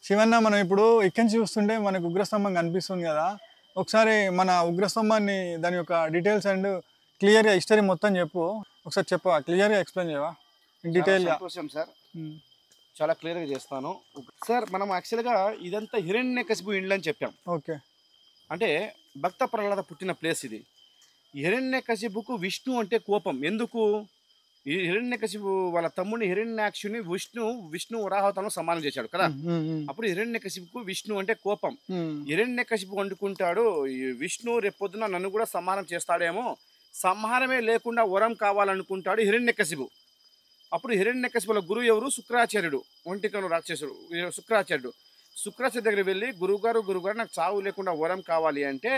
శివన్న మనం ఇప్పుడు ఇక్కడి నుంచి చూస్తుంటే మనకు ఉగ్రస్తంభం కనిపిస్తుంది కదా. ఒకసారి మన ఉగ్రస్తంభాన్ని దాని యొక్క డీటెయిల్స్ అండ్ క్లియర్గా హిస్టరీ మొత్తం చెప్పు. ఒకసారి చెప్పవా, క్లియర్గా ఎక్స్ప్లెయిన్ చేయవా చాలా డీటెయిల్గా? సంతోషం సార్. చాలా క్లియర్గా చేస్తాను సార్. మనం యాక్చువల్గా ఇదంతా హిరణ్యకశిపు ఇండ్లు అని చెప్పాం. ఓకే. అంటే భక్త ప్రహ్లాద పుట్టిన ప్లేస్ ఇది. హిరణ్యకశిపుకు విష్ణు అంటే కోపం. ఎందుకు? ఈ హిరణ్యకశిపు వాళ్ళ తమ్ముడిని హిరణ్యాక్షుని విష్ణు వరాహవతారం సమానం చేశాడు కదా. అప్పుడు హిరణ్యకశిపుకు విష్ణు అంటే కోపం. హిరణ్యకశిపు వండుకుంటాడు, ఈ విష్ణు రేపొద్దున నన్ను కూడా సంహారం చేస్తాడేమో, సంహారమే లేకుండా వరం కావాలనుకుంటాడు హిరణ్యకశిపు. అప్పుడు హిరణ్యకశిపుల గురువు ఎవరు? శుక్రాచార్యుడు, ఒంటికను రాక్షసుడు శుక్రాచార్యుడు. శుక్రాచార్య దగ్గర వెళ్ళి గురువుగారు నాకు చావు లేకుండా వరం కావాలి అంటే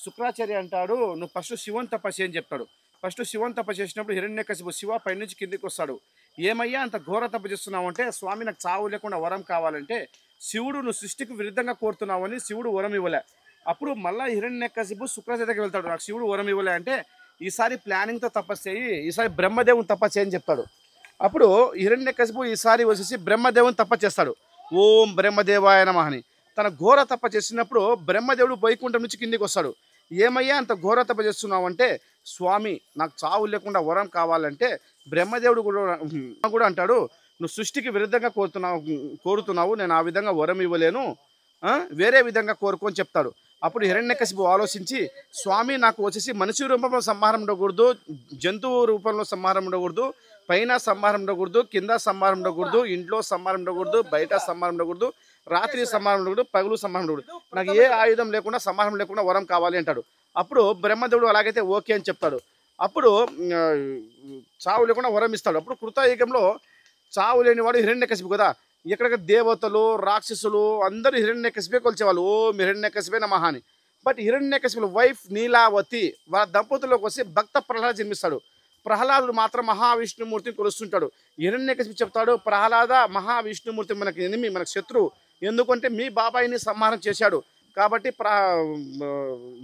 శుక్రాచార్య అంటాడు, నువ్వు ఫస్ట్ శివుని తపస్సు అని చెప్తాడు. ఫస్ట్ శివుని తపస్సు చేసినప్పుడు హిరణ్యకశిపు శివ పైనుంచి కిందికి వస్తాడు. ఏమయ్యా అంత ఘోర తపస్సు చేస్తున్నావు అంటే, స్వామి నాకు చావు లేకుండా వరం కావాలంటే, శివుడు నువ్వు సృష్టికి విరుద్ధంగా కోరుతున్నావు అని శివుడు వరం ఇవ్వలే. అప్పుడు మళ్ళీ హిరణ్యకశిపు శుక్రాచార్య దగ్గరికి వెళ్తాడు, నాకు శివుడు వరం ఇవ్వలే అంటే, ఈసారి ప్లానింగ్తో తపస్సు చేయి, ఈసారి బ్రహ్మదేవుని తపస్సు చేయని చెప్తాడు. అప్పుడు హిరణ్యకశిపు ఈసారి వచ్చేసి బ్రహ్మదేవుని తపస్సు చేస్తాడు. ఓం బ్రహ్మదేవాయ నమః అని. తన ఘోర తప చేసినప్పుడు బ్రహ్మదేవుడు వైకుంఠం నుంచి కిందికి వస్తాడు. ఏమయ్యా అంత ఘోర తప చేస్తున్నావు అంటే, స్వామి నాకు చావు లేకుండా వరం కావాలంటే, బ్రహ్మదేవుడు కూడా అంటాడు, నువ్వు సృష్టికి విరుద్ధంగా కోరుతున్నావు, నేను ఆ విధంగా వరం ఇవ్వలేను, వేరే విధంగా కోరుకొని చెప్తాడు. అప్పుడు హిరణ్యకశిపు ఆలోచించి, స్వామి నాకు వచ్చేసి మనిషి రూపంలో సంహారం ఉండకూడదు, జంతువు రూపంలో సంహారం ఉండకూడదు, పైన సంహారం ఉండకూడదు, కింద సంహారం ఉండకూడదు, ఇంట్లో సంహారం ఉండకూడదు, బయట సంహారం ఉండకూడదు, రాత్రి సంహారం ఉండకూడదు, పగలు సంహారం ఉండకూడదు, నాకు ఏ ఆయుధం లేకుండా సంహారం లేకుండా వరం కావాలి అంటాడు. అప్పుడు బ్రహ్మదేవుడు అలాగైతే ఓకే అని చెప్తాడు. అప్పుడు చావు లేకుండా వరం ఇస్తాడు. అప్పుడు కృతయుగంలో చావు లేనివాడు హిరణ్యకశిపు కదా. ఎక్కడికి దేవతలు రాక్షసులు అందరూ హిరణ్యకశిపే కొలిచేవాళ్ళు, ఓం హిరణ్యకశిపే నమః అని. బట్ హిరణ్యకశిపుల వైఫ్ నీలావతి వాళ్ళ దంపతులకు వచ్చి భక్త ప్రహ్లాద జన్మిస్తాడు. ప్రహ్లాదుడు మాత్రం మహావిష్ణుమూర్తిని కొలుస్తుంటాడు. హిరణ్యకశిపు చెప్తాడు, ప్రహ్లాద మహావిష్ణుమూర్తి మనకి ఎనిమి, మనకు శత్రువు, ఎందుకంటే మీ బాబాయిని సంహారం చేశాడు కాబట్టి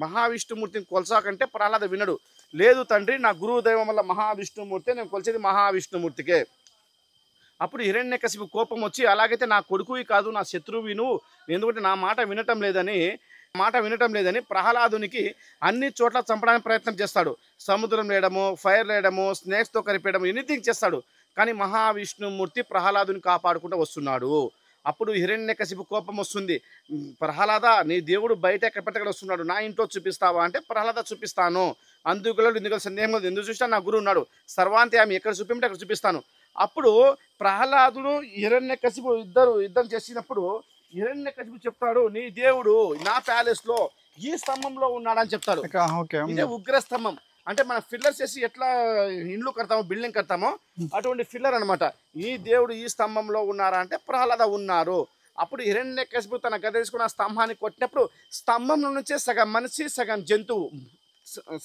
మహావిష్ణుమూర్తిని కొలసాకంటే ప్రహ్లాద వినడు. లేదు తండ్రి, నా గురువు దైవం వల్ల మహావిష్ణుమూర్తి, నేను కొలిచేది మహావిష్ణుమూర్తికే. అప్పుడు హిరణ్యకశిపు కోపం వచ్చి, అలాగైతే నా కొడుకువి కాదు, నా శత్రువు నువ్వు, ఎందుకంటే నా మాట వినటం లేదని ప్రహ్లాదునికి అన్ని చోట్ల చంపడానికి ప్రయత్నం చేస్తాడు. సముద్రం లేయడము, ఫైర్ లేయడము, స్నేక్స్తో కలిపేయడము, ఎనీథింగ్ చేస్తాడు. కానీ మహావిష్ణుమూర్తి ప్రహ్లాదుని కాపాడుకుంటూ వస్తున్నాడు. అప్పుడు హిరణ్యకశిపు కోపం వస్తుంది, ప్రహ్లాద నీ దేవుడు బయట ఎక్కడ వస్తున్నాడు, నా ఇంట్లో చూపిస్తావా అంటే, ప్రహ్లాద చూపిస్తాను, ఇందుకు సందేహం లేదు, ఎందుకు చూసినా నా గురువు ఉన్నాడు, సర్వాంతయామి, ఎక్కడ చూపించే అక్కడ చూపిస్తాను. అప్పుడు ప్రహ్లాదుడు హిరణ్యకశిపు ఇద్దరు యుద్ధం చేసినప్పుడు హిరణ్యకశిపు చెప్తాడు, నీ దేవుడు నా ప్యాలెస్ లో ఈ స్తంభంలో ఉన్నాడని చెప్తాడు. ఇదే ఉగ్రస్తంభం అంటే మన ఫిల్లర్స్ చేసి ఎట్లా ఇండ్లు కడతామో, బిల్డింగ్ కడతామో అటువంటి ఫిల్లర్ అనమాట. ఈ దేవుడు ఈ స్తంభంలో ఉన్నారా అంటే, ప్రహ్లాద ఉన్నారు. అప్పుడు హిరణ్యకశిపు తన గద తీసుకున్న స్తంభాన్ని కొట్టినప్పుడు స్తంభం నుంచే సగం మనిషి సగం జంతువు,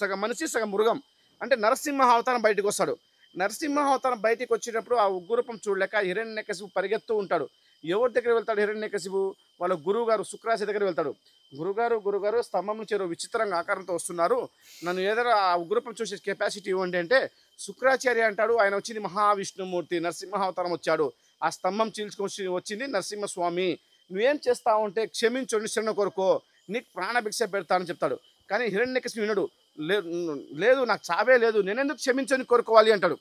సగం మనిషి సగం మృగం అంటే నరసింహ అవతారం బయటకు వస్తాడు. నరసింహ అవతారం బయటికి వచ్చేటప్పుడు ఆ ఉగ్రరూపం చూడలేక హిరణ్యకశిపు పరిగెత్తూ ఉంటాడు. ఎవరి దగ్గర వెళ్తాడు హిరణ్యకశిపు? వాళ్ళ గురువు గారు శుక్రాచార్య దగ్గర వెళ్తాడు. గురుగారు స్తంభం నుంచి విచిత్రంగా ఆకారంతో వస్తున్నారు, నన్ను ఏదైనా ఆ ఉగ్రరూపం చూసే కెపాసిటీ ఇవ్వండి అంటే, శుక్రాచార్య అంటాడు, ఆయన వచ్చింది మహావిష్ణుమూర్తి, నరసింహ అవతారం వచ్చాడు, ఆ స్తంభం చీల్చుకొని వచ్చింది నరసింహస్వామి, నువ్వేం చేస్తావు అంటే, క్షమించండి, శరణ కోరుకో, నీకు ప్రాణభిక్ష పెడతానని చెప్తాడు. కానీ హిరణ్యకశిపు వినడు, లేదు నాకు చావే లేదు, నేనెందుకు క్షమించని కోరుకోవాలి అంటాడు.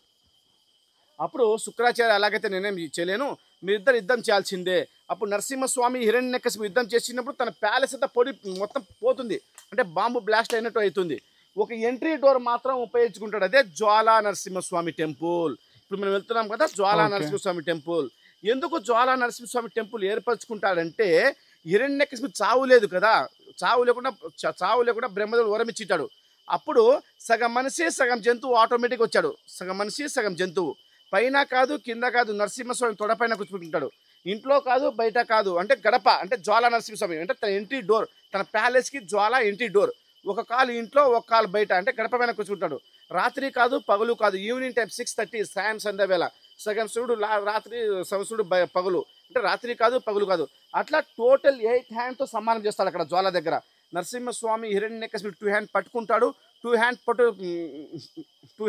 అప్పుడు శుక్రాచార్య అలాగైతే నేనేం చేయలేను, మీరిద్దరు యుద్ధం చేయాల్సిందే. అప్పుడు నరసింహస్వామి హిరణ్యకశిపు యుద్ధం చేసినప్పుడు తన ప్యాలెస్ అంతా పొడి మొత్తం పోతుంది, అంటే బాంబు బ్లాస్ట్ అయినట్టు అవుతుంది. ఒక ఎంట్రీ డోర్ మాత్రం ఉపయోగించుకుంటాడు, అదే జ్వాలా నరసింహస్వామి టెంపుల్. ఇప్పుడు మనం వెళ్తున్నాం కదా, జ్వాలా నరసింహస్వామి టెంపుల్. ఎందుకు జ్వాలా నరసింహస్వామి టెంపుల్ ఏర్పరచుకుంటాడంటే, హిరణ్యకశిపు చావు లేదు కదా, చావు లేకుండా బ్రహ్మదేవుడు వరం ఇచ్చిటాడు. అప్పుడు సగం మనిషి సగం జంతువు ఆటోమేటిక్ వచ్చాడు, సగం మనిషి సగం జంతువు, పైన కాదు కింద కాదు, నరసింహస్వామి తొడపైన కూర్చుంటాడు, ఇంట్లో కాదు బయట కాదు, అంటే గడప అంటే జ్వాలా నరసింహస్వామి, అంటే తన ఎంట్రీ డోర్, తన ప్యాలెస్కి జ్వాలా ఎంట్రీ డోర్, ఒక కాలు ఇంట్లో ఒక కాలు బయట, అంటే గడప పైన కూర్చుంటాడు. రాత్రి కాదు పగలు కాదు, ఈవినింగ్ టైం 6:30 సాయం సంధ్య వేళ, సగం సూర్యుడు రాత్రి, సూర్యుడు పగలు, అంటే రాత్రి కాదు పగలు కాదు, అట్లా టోటల్ 8 హ్యాండ్తో సమానం చేస్తాడు అక్కడ జ్వాల దగ్గర. నరసింహస్వామి హిరణ్యకశిపుడు 2 హ్యాండ్ పట్టుకుంటాడు, 2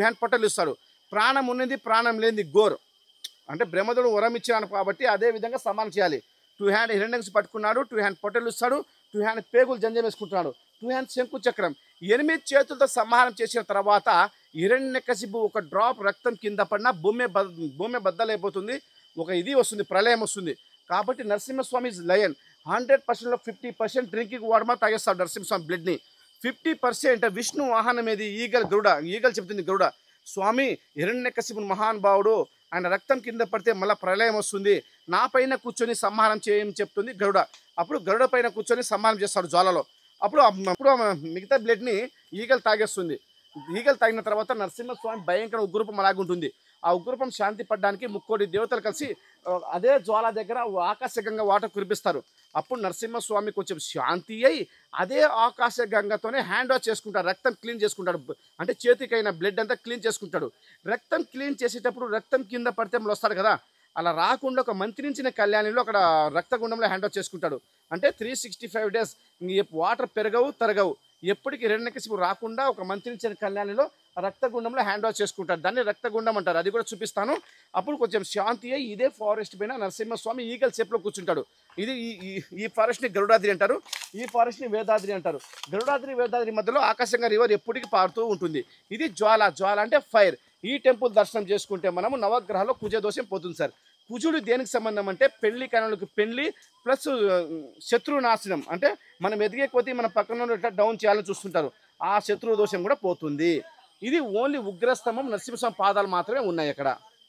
హ్యాండ్ పట్టలు ఇస్తాడు. ప్రాణం ఉన్నది ప్రాణం లేనిది గోర్, అంటే బ్రహ్మదేవుడు వరం ఇచ్చాను కాబట్టి అదే విధంగా సమానం చేయాలి. టూ హ్యాండ్ హిరణ్యకశిపు పట్టుకున్నాడు, టూ హ్యాండ్ పొట్టెలు ఇస్తాడు, టూ హ్యాండ్ పేగులు జంజం వేసుకుంటున్నాడు, టూ హ్యాండ్ శంకు చక్రం, 8 చేతులతో సంహారం చేసిన తర్వాత హిరణ్యకశిపు ఒక డ్రాప్ రక్తం కింద పడినా భూమి బద్దలైపోతుంది, ఒక ఇది వస్తుంది, ప్రళయం వస్తుంది. కాబట్టి నరసింహస్వామి లయన్ 100%లో 50% డ్రింకింగ్ వాటర్ మాత్రం తాగేస్తాడు నరసింహస్వామి బ్లడ్ని. 50% విష్ణు వాహనం ఏది ఈగలు చెప్తుంది గరుడ స్వామి హిరణ్యకశిపుని మహానుభావుడు, ఆయన రక్తం కింద పడితే మళ్ళీ ప్రళయం వస్తుంది, నా పైన కూర్చొని సంహారం చేయని చెప్తుంది గరుడ. అప్పుడు గరుడ పైన కూర్చొని సంహారం చేస్తాడు జ్వాలలో. అప్పుడు మిగతా బ్లడ్ని ఈగలు తాగేస్తుంది. ఈగలు తాగిన తర్వాత నరసింహస్వామి భయంకర ఉగ్రూపం అలాగుంటుంది. ఆ ఉగ్రూపం శాంతి పడడానికి 3 దేవతలు కలిసి అదే జ్వాల దగ్గర ఆకాశగంగా వాటర్ కురిపిస్తారు. అప్పుడు నరసింహస్వామి కొంచెం శాంతి అయి అదే ఆకాశగంగతోనే హ్యాండ్ వాష్ చేసుకుంటాడు, రక్తం క్లీన్ చేసుకుంటాడు. అంటే చేతికైన బ్లడ్ అంతా క్లీన్ చేసుకుంటాడు. రక్తం క్లీన్ చేసేటప్పుడు రక్తం కింద పడితే వస్తాడు కదా, అలా రాకుండా ఒక మంత్రించిన కళ్యాణిలో అక్కడ రక్తగుండంలో హ్యాండ్ వాష్ చేసుకుంటాడు. అంటే 365 days వాటర్ పెరగవు తరగవు, ఎప్పటికీ హిరణ్యకశిపు రాకుండా ఒక మంత్రించిన కళ్యాణిలో రక్తగుండంలో హ్యాండ్ వాష్ చేసుకుంటాడు. దాన్ని రక్తగుండం అంటారు, అది కూడా చూపిస్తాను. అప్పుడు కొంచెం శాంతి అయ్యి ఇదే ఫారెస్ట్ పైన నరసింహస్వామి ఈగల షేప్లో కూర్చుంటాడు. ఇది ఈ ఫారెస్ట్ని గరుడాద్రి అంటారు, ఈ ఫారెస్ట్ని వేదాద్రి అంటారు. గరుడాద్రి వేదాద్రి మధ్యలో ఆకాశంగా రివర్ ఎప్పటికీ పారుతూ ఉంటుంది. ఇది జ్వాల అంటే ఫైర్. ఈ టెంపుల్ దర్శనం చేసుకుంటే మనము నవగ్రహాల్లో కుజ దోషం పోతుంది సార్. కుజుడు దేనికి సంబంధం అంటే పెళ్లి కనులకు పెళ్లి ప్లస్ శత్రు నాశనం. అంటే మనం ఎదిగే కొద్దీ మన పక్కన డౌన్ చేయాలని చూస్తుంటారు, ఆ శత్రు దోషం కూడా పోతుంది. ఇది ఓన్లీ ఉగ్రస్తంభం నరసింహస్వామి పాదాలు మాత్రమే ఉన్నాయి అక్కడ.